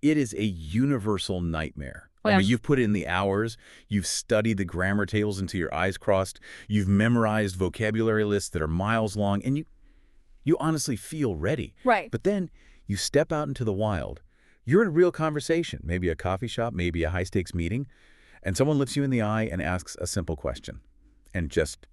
It is a universal nightmare. Well, I mean, you've put in the hours, you've studied the grammar tables until your eyes crossed, you've memorized vocabulary lists that are miles long, and you honestly feel ready. right. But then you step out into the wild. You're in a real conversation, maybe a coffee shop, maybe a high-stakes meeting, and someone looks you in the eye and asks a simple question, and just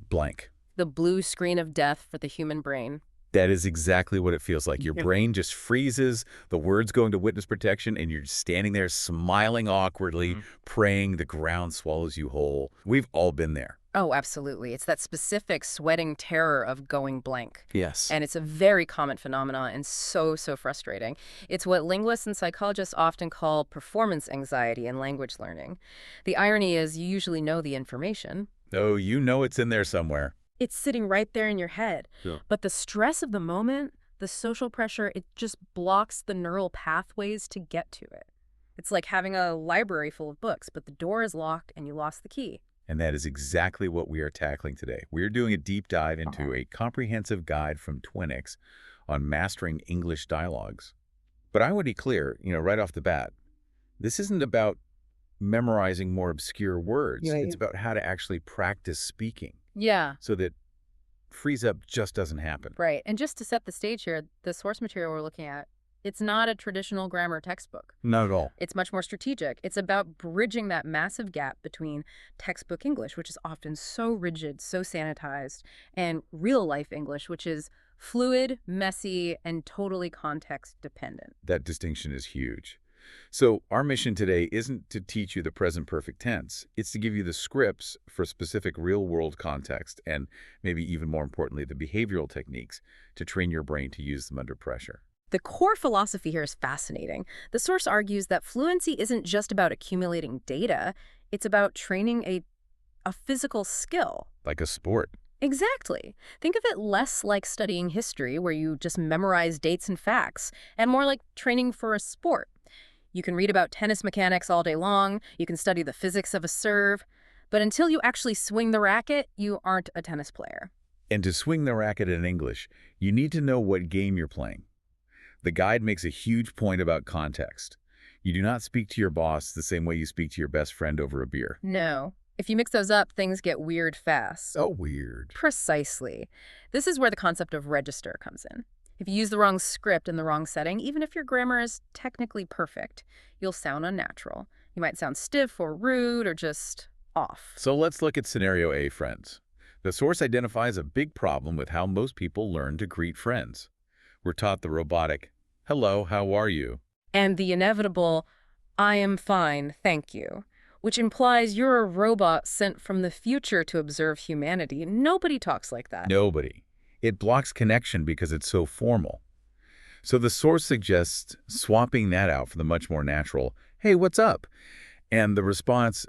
blank. The blue screen of death for the human brain. That is exactly what it feels like. Your Yeah. brain just freezes, the words go into witness protection, and you're just standing there smiling awkwardly, praying the ground swallows you whole. We've all been there. Oh, absolutely. It's that specific sweating terror of going blank. Yes. And it's a very common phenomenon and so frustrating. It's what linguists and psychologists often call performance anxiety in language learning. The irony is you usually know the information. Oh, you know it's in there somewhere. It's sitting right there in your head. Yeah. But the stress of the moment, the social pressure, it just blocks the neural pathways to get to it. It's like having a library full of books, but the door is locked and you lost the key. And that is exactly what we are tackling today. We're doing a deep dive into a comprehensive guide from Twinix on mastering English dialogues. But I want to be clear, right off the bat, this isn't about memorizing more obscure words. Yeah, It's about how to actually practice speaking Yeah. so that freeze up just doesn't happen. Right. And just to set the stage here, the source material we're looking at, it's not a traditional grammar textbook. Not at all. It's much more strategic. It's about bridging that massive gap between textbook English, which is often so rigid, so sanitized, and real-life English, which is fluid, messy, and totally context-dependent. That distinction is huge. So our mission today isn't to teach you the present perfect tense. It's to give you the scripts for specific real-world context and maybe even more importantly, the behavioral techniques to train your brain to use them under pressure. The core philosophy here is fascinating. The source argues that fluency isn't just about accumulating data, it's about training a physical skill. Like a sport. Exactly. Think of it less like studying history, where you just memorize dates and facts, and more like training for a sport. You can read about tennis mechanics all day long, you can study the physics of a serve, but until you actually swing the racket, you aren't a tennis player. And to swing the racket in English, you need to know what game you're playing. The guide makes a huge point about context. You do not speak to your boss the same way you speak to your best friend over a beer. No. If you mix those up, things get weird fast. So weird. Precisely. This is where the concept of register comes in. If you use the wrong script in the wrong setting, even if your grammar is technically perfect, you'll sound unnatural. You might sound stiff or rude or just off. So let's look at scenario A, friends. The source identifies a big problem with how most people learn to greet friends. We're taught the robotic, "Hello, how are you?" And the inevitable, "I am fine, thank you," which implies you're a robot sent from the future to observe humanity. Nobody talks like that. Nobody. It blocks connection because it's so formal. So the source suggests swapping that out for the much more natural, "Hey, what's up?" And the response,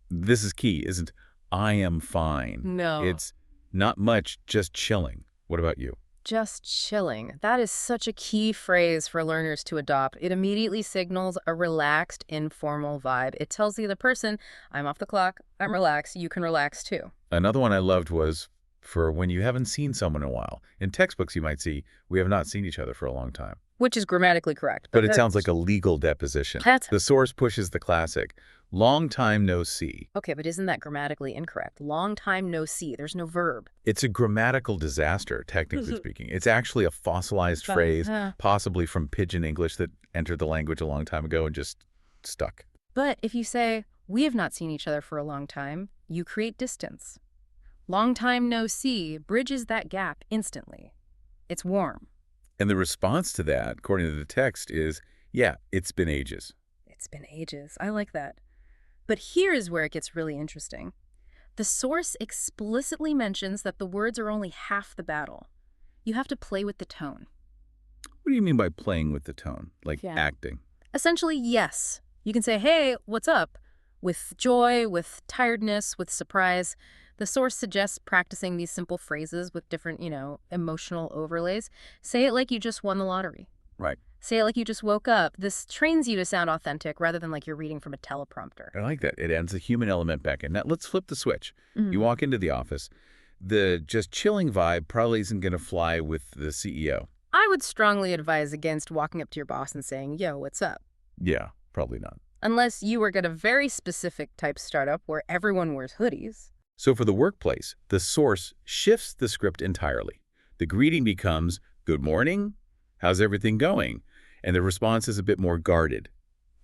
this is key, isn't, "I am fine." No. It's not much, just chilling. What about you? Just chilling. That is such a key phrase for learners to adopt. It immediately signals a relaxed, informal vibe. It tells the other person, I'm off the clock, I'm relaxed, you can relax too. Another one I loved was for when you haven't seen someone in a while. In textbooks, you might see, "We have not seen each other for a long time." Which is grammatically correct. But it sounds like a legal deposition. That's... The source pushes the classic, "Long time no see." Okay, but isn't that grammatically incorrect? Long time no see. There's no verb. It's a grammatical disaster, technically speaking. It's actually a fossilized phrase, possibly from Pidgin English that entered the language a long time ago and just stuck. But if you say, we have not seen each other for a long time, you create distance. Long time no see bridges that gap instantly. It's warm. And the response to that, according to the text, is, yeah, it's been ages. It's been ages. I like that. But here is where it gets really interesting. The source explicitly mentions that the words are only half the battle. You have to play with the tone. What do you mean by playing with the tone? Like acting? Essentially, yes. You can say, hey, what's up? With joy, with tiredness, with surprise. The source suggests practicing these simple phrases with different, emotional overlays. Say it like you just won the lottery. Right. Say it like you just woke up. This trains you to sound authentic rather than like you're reading from a teleprompter. I like that. It adds a human element back in. Now, let's flip the switch. You walk into the office. The just chilling vibe probably isn't going to fly with the CEO. I would strongly advise against walking up to your boss and saying, yo, what's up? Yeah, probably not. Unless you work at a very specific type startup where everyone wears hoodies. So for the workplace, the source shifts the script entirely. The greeting becomes, "Good morning, how's everything going?" And the response is a bit more guarded.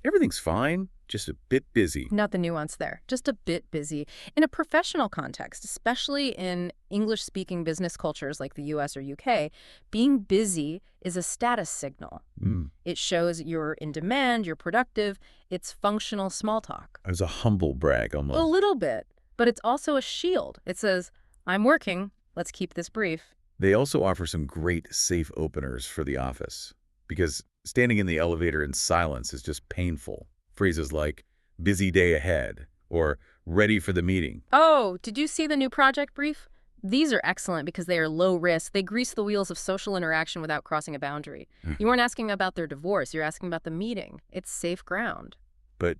"Everything's fine, just a bit busy." Not the nuance there, just a bit busy. In a professional context, especially in English-speaking business cultures like the US or UK, being busy is a status signal. Mm. It shows you're in demand, you're productive, it's functional small talk. It was a humble brag A almost. little bit, but it's also a shield. It says, I'm working, let's keep this brief. They also offer some great safe openers for the office, because standing in the elevator in silence is just painful. Phrases like, "busy day ahead," or "ready for the meeting." Oh, did you see the new project brief? These are excellent because they are low risk. They grease the wheels of social interaction without crossing a boundary. You weren't asking about their divorce, you're asking about the meeting. It's safe ground. But,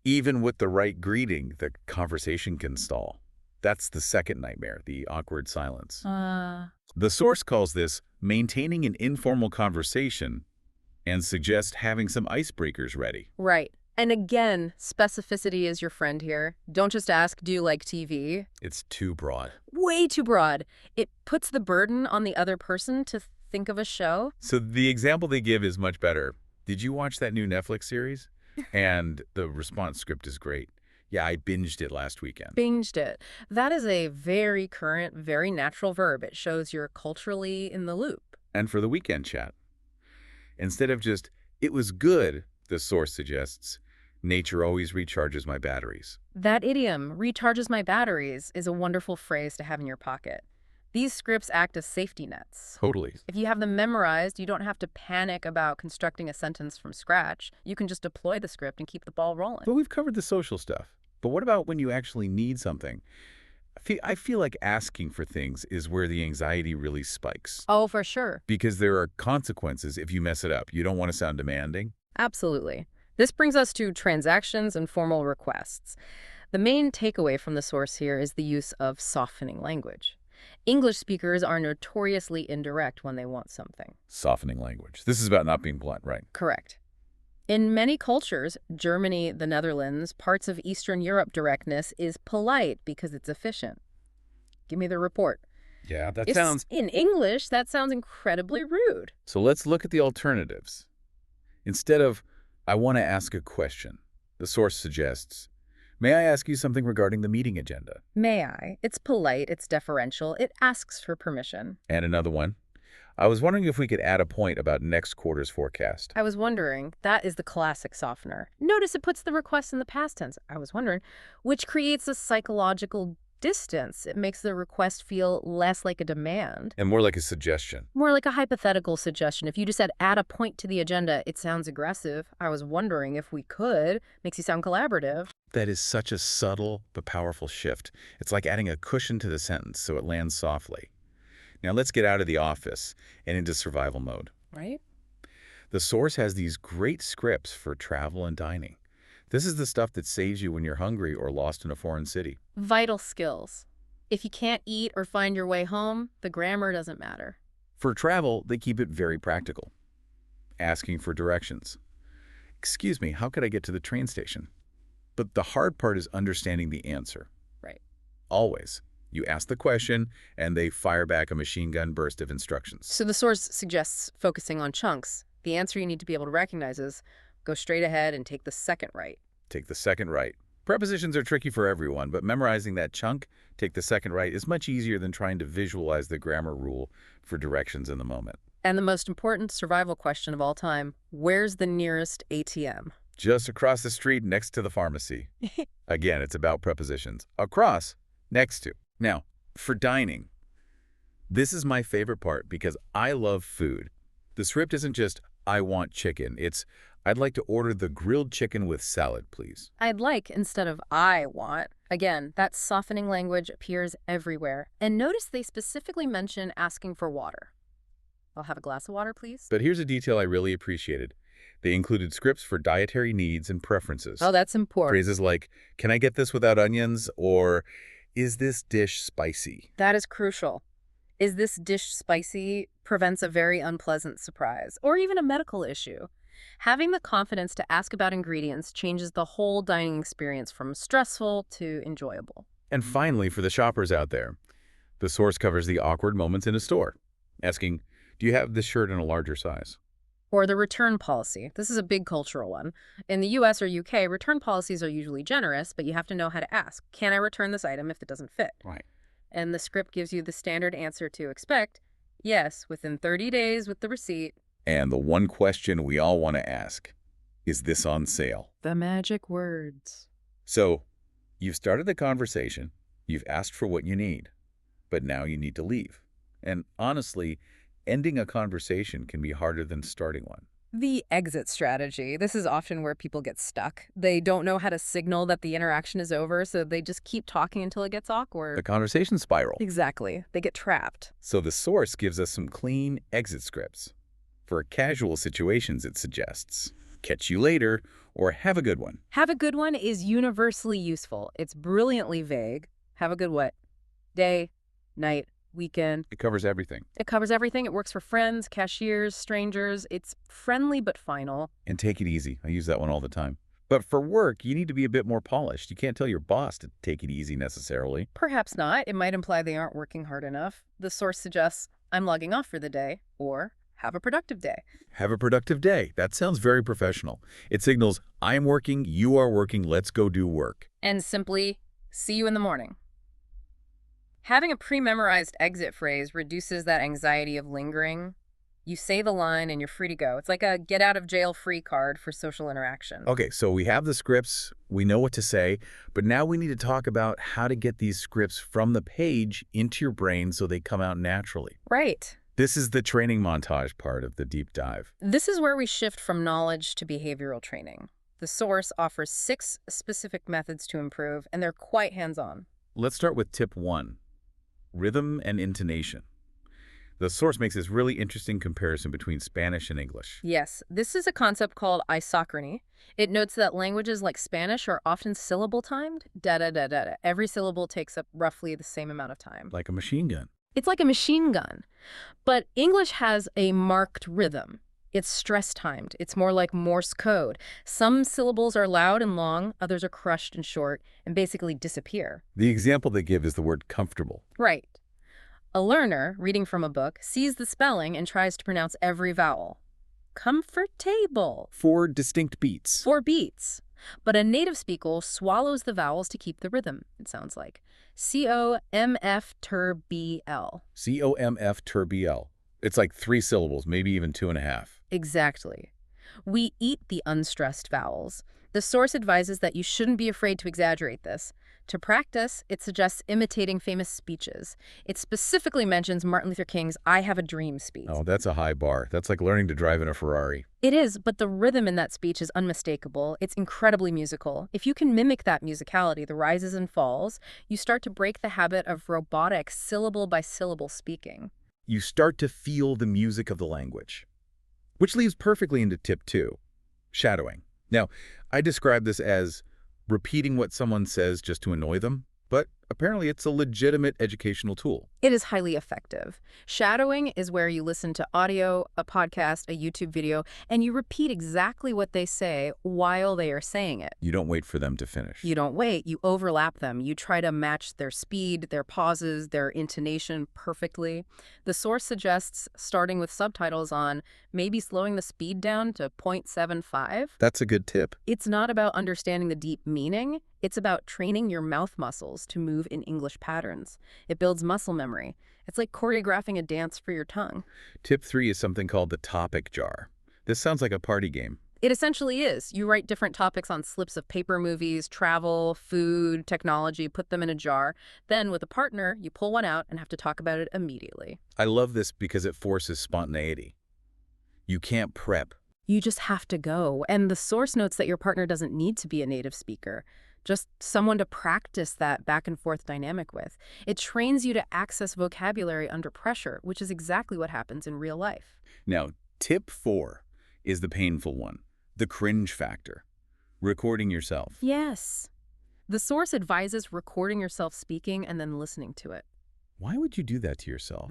even with the right greeting, the conversation can stall. That's the second nightmare, the awkward silence. The source calls this maintaining an informal conversation and suggests having some icebreakers ready. Right. And again, specificity is your friend here. Don't just ask, do you like TV? It's too broad. Way too broad. It puts the burden on the other person to think of a show. So the example they give is much better. "Did you watch that new Netflix series?" And the response script is great. "Yeah, I binged it last weekend." Binged it. That is a very current, very natural verb. It shows you're culturally in the loop. And for the weekend chat, instead of just, "It was good," the source suggests, "Nature always recharges my batteries." That idiom, recharges my batteries, is a wonderful phrase to have in your pocket. These scripts act as safety nets. Totally. If you have them memorized, you don't have to panic about constructing a sentence from scratch. You can just deploy the script and keep the ball rolling. But we've covered the social stuff. But what about when you actually need something? I feel like asking for things is where the anxiety really spikes. Oh, for sure. Because there are consequences if you mess it up. You don't want to sound demanding. Absolutely. This brings us to transactions and formal requests. The main takeaway from the source here is the use of softening language. English speakers are notoriously indirect when they want something. Softening language. This is about not being blunt, right? Correct. In many cultures, Germany, the Netherlands, parts of Eastern Europe, directness is polite because it's efficient. Give me the report. Yeah, that If sounds... in English, that sounds incredibly rude. So let's look at the alternatives. Instead of, "I want to ask a question," the source suggests, "May I ask you something regarding the meeting agenda?" May I? It's polite, it's deferential, it asks for permission. And another one, "I was wondering if we could add a point about next quarter's forecast." I was wondering, that is the classic softener. Notice it puts the request in the past tense, I was wondering, which creates a psychological distance. It makes the request feel less like a demand, And more like a suggestion. more like a hypothetical suggestion. If you just said, add a point to the agenda, it sounds aggressive. I was wondering if we could. Makes you sound collaborative. That is such a subtle but powerful shift. It's like adding a cushion to the sentence so it lands softly. Now let's get out of the office and into survival mode. Right? The source has these great scripts for travel and dining. This is the stuff that saves you when you're hungry or lost in a foreign city. Vital skills. If you can't eat or find your way home, the grammar doesn't matter. For travel, they keep it very practical. Asking for directions. "Excuse me, how could I get to the train station?" But the hard part is understanding the answer. Right. Always. You ask the question, and they fire back a machine gun burst of instructions. So the source suggests focusing on chunks. The answer you need to be able to recognize is go straight ahead and take the second right. Take the second right. Prepositions are tricky for everyone, but memorizing that chunk, take the second right, is much easier than trying to visualize the grammar rule for directions in the moment. And the most important survival question of all time, where's the nearest ATM? Just across the street next to the pharmacy. Again, it's about prepositions. Across, next to. Now, for dining, this is my favorite part because I love food. The script isn't just, "I want chicken." It's, "I'd like to order the grilled chicken with salad, please." I'd like instead of I want. Again, that softening language appears everywhere. And notice they specifically mention asking for water. I'll have a glass of water, please. But here's a detail I really appreciated. They included scripts for dietary needs and preferences. Oh, that's important. Phrases like, "Can I get this without onions?" or "Is this dish spicy?" That is crucial. Is this dish spicy prevents a very unpleasant surprise or even a medical issue. Having the confidence to ask about ingredients changes the whole dining experience from stressful to enjoyable. And finally, for the shoppers out there, the source covers the awkward moments in a store, asking, do you have this shirt in a larger size? Or the return policy. This is a big cultural one. In the US or UK, return policies are usually generous, but you have to know how to ask. Can I return this item if it doesn't fit? Right. And the script gives you the standard answer to expect. Yes, within 30 days with the receipt. And the one question we all want to ask, is this on sale? The magic words. So, you've started the conversation, you've asked for what you need, but now you need to leave. And honestly, ending a conversation can be harder than starting one. The exit strategy. This is often where people get stuck. They don't know how to signal that the interaction is over, so they just keep talking until it gets awkward. The conversation spiral. Exactly. They get trapped. So the source gives us some clean exit scripts. For casual situations, it suggests, catch you later, or have a good one. Have a good one is universally useful. It's brilliantly vague. Have a good what? Day, night, weekend. It covers everything. It covers everything. It works for friends, cashiers, strangers. It's friendly but final. And take it easy. I use that one all the time. But for work, you need to be a bit more polished. You can't tell your boss to take it easy necessarily. Perhaps not. It might imply they aren't working hard enough. The source suggests, I'm logging off for the day, or have a productive day. Have a productive day. That sounds very professional. It signals, I am working, you are working, let's go do work. And simply, see you in the morning. Having a pre-memorized exit phrase reduces that anxiety of lingering. You say the line and you're free to go. It's like a get-out-of-jail-free card for social interaction. Okay, so we have the scripts, we know what to say, but now we need to talk about how to get these scripts from the page into your brain so they come out naturally. Right. This is the training montage part of the deep dive. This is where we shift from knowledge to behavioral training. The source offers 6 specific methods to improve, and they're quite hands-on. Let's start with tip 1, rhythm and intonation. The source makes this really interesting comparison between Spanish and English. Yes, this is a concept called isochrony. It notes that languages like Spanish are often syllable-timed. Da-da-da-da-da. Every syllable takes up roughly the same amount of time. Like a machine gun. It's like a machine gun. But English has a marked rhythm. It's stress-timed. It's more like Morse code. Some syllables are loud and long, others are crushed and short, and basically disappear. The example they give is the word comfortable. Right. A learner, reading from a book, sees the spelling and tries to pronounce every vowel. Comfortable. 4 distinct beats. 4 beats. But a native speaker swallows the vowels to keep the rhythm, it sounds like. C-O-M-F-T-R-B-L. C-O-M-F-T-R-B-L. It's like 3 syllables, maybe even 2.5. Exactly. We eat the unstressed vowels. The source advises that you shouldn't be afraid to exaggerate this. To practice, it suggests imitating famous speeches. It specifically mentions Martin Luther King's I Have a Dream speech. Oh, that's a high bar. That's like learning to drive in a Ferrari. It is, but the rhythm in that speech is unmistakable. It's incredibly musical. If you can mimic that musicality, the rises and falls, you start to break the habit of robotic syllable-by-syllable speaking. You start to feel the music of the language. Which leads perfectly into tip 2, shadowing. Now, I describe this as repeating what someone says just to annoy them, but apparently it's a legitimate educational tool. It is highly effective. Shadowing is where you listen to audio, a podcast, a YouTube video, and you repeat exactly what they say while they are saying it. You don't wait for them to finish. You don't wait. You overlap them. You try to match their speed, their pauses, their intonation perfectly. The source suggests starting with subtitles on, maybe slowing the speed down to 0.75. That's a good tip. It's not about understanding the deep meaning. It's about training your mouth muscles to move in English patterns. It builds muscle memory. It's like choreographing a dance for your tongue. Tip 3 is something called the topic jar. This sounds like a party game. It essentially is. You write different topics on slips of paper, movies, travel, food, technology, put them in a jar. Then, with a partner, you pull one out and have to talk about it immediately. I love this because it forces spontaneity. You can't prep. You just have to go. And the source notes that your partner doesn't need to be a native speaker. Just someone to practice that back and forth dynamic with. It trains you to access vocabulary under pressure, which is exactly what happens in real life. Now, tip 4 is the painful one, the cringe factor, recording yourself. Yes. The source advises recording yourself speaking and then listening to it. Why would you do that to yourself?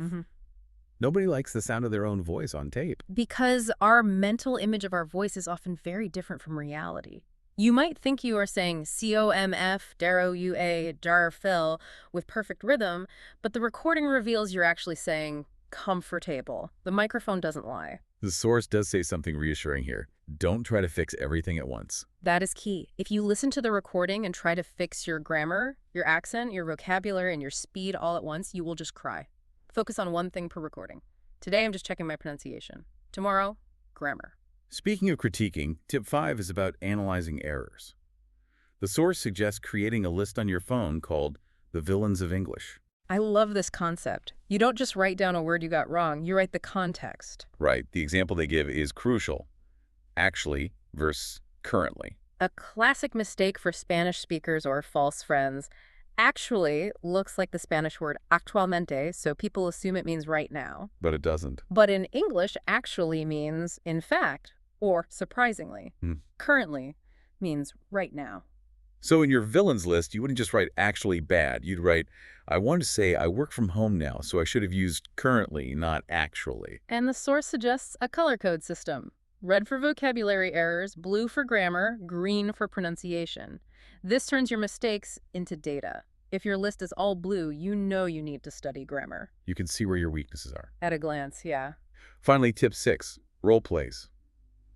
Nobody likes the sound of their own voice on tape. Because our mental image of our voice is often very different from reality. You might think you are saying COMF, DAROUA, DARFIL with perfect rhythm, but the recording reveals you're actually saying comfortable. The microphone doesn't lie. The source does say something reassuring here. Don't try to fix everything at once. That is key. If you listen to the recording and try to fix your grammar, your accent, your vocabulary, and your speed all at once, you will just cry. Focus on one thing per recording. Today, I'm just checking my pronunciation. Tomorrow, grammar. Speaking of critiquing, tip 5 is about analyzing errors. The source suggests creating a list on your phone called the villains of English. I love this concept. You don't just write down a word you got wrong, you write the context. Right. The example they give is crucial. Actually versus currently. A classic mistake for Spanish speakers or false friends actually looks like the Spanish word actualmente, so people assume it means right now. But it doesn't. But in English, actually means in fact, or surprisingly. Currently means right now. So in your villains list, you wouldn't just write actually bad. You'd write, I want to say I work from home now, so I should have used currently, not actually. And the source suggests a color code system. Red for vocabulary errors, blue for grammar, green for pronunciation. This turns your mistakes into data. If your list is all blue, you know you need to study grammar. You can see where your weaknesses are. At a glance, yeah. Finally, tip 6, role plays,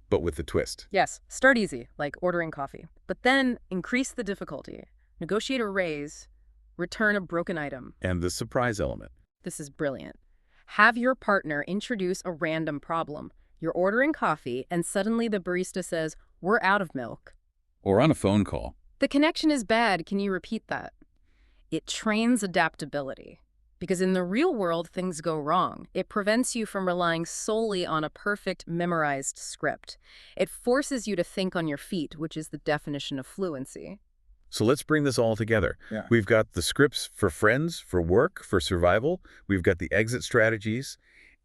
but with the twist. Yes, start easy, like ordering coffee. But then increase the difficulty. Negotiate a raise, return a broken item. And the surprise element. This is brilliant. Have your partner introduce a random problem. You're ordering coffee, and suddenly the barista says, "We're out of milk." Or on a phone call. The connection is bad. Can you repeat that? It trains adaptability. Because in the real world, things go wrong. It prevents you from relying solely on a perfect, memorized script. It forces you to think on your feet, which is the definition of fluency. So let's bring this all together. Yeah. We've got the scripts for friends, for work, for survival. We've got the exit strategies.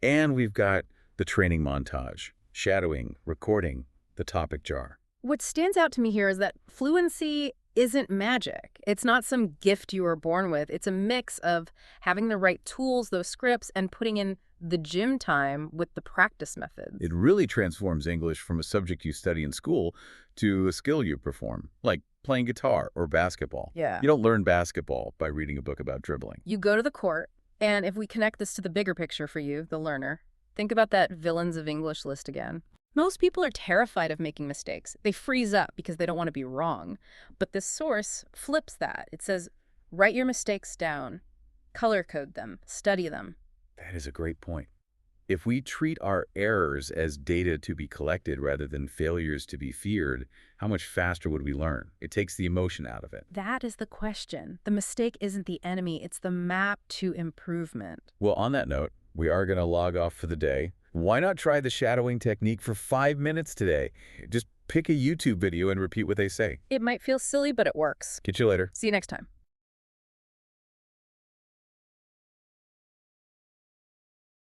And we've got the training montage, shadowing, recording, the topic jar. What stands out to me here is that fluency isn't magic. It's not some gift you were born with. It's a mix of having the right tools, those scripts, and putting in the gym time with the practice methods. It really transforms English from a subject you study in school to a skill you perform, like playing guitar or basketball. Yeah. You don't learn basketball by reading a book about dribbling. You go to the court, and if we connect this to the bigger picture for you, the learner, think about that villains of English list again. Most people are terrified of making mistakes. They freeze up because they don't want to be wrong. But this source flips that. It says, write your mistakes down, color code them, study them. That is a great point. If we treat our errors as data to be collected rather than failures to be feared, how much faster would we learn? It takes the emotion out of it. That is the question. The mistake isn't the enemy. It's the map to improvement. Well, on that note, we are going to log off for the day. Why not try the shadowing technique for 5 minutes today? Just pick a YouTube video and repeat what they say. It might feel silly, but it works. Catch you later. See you next time.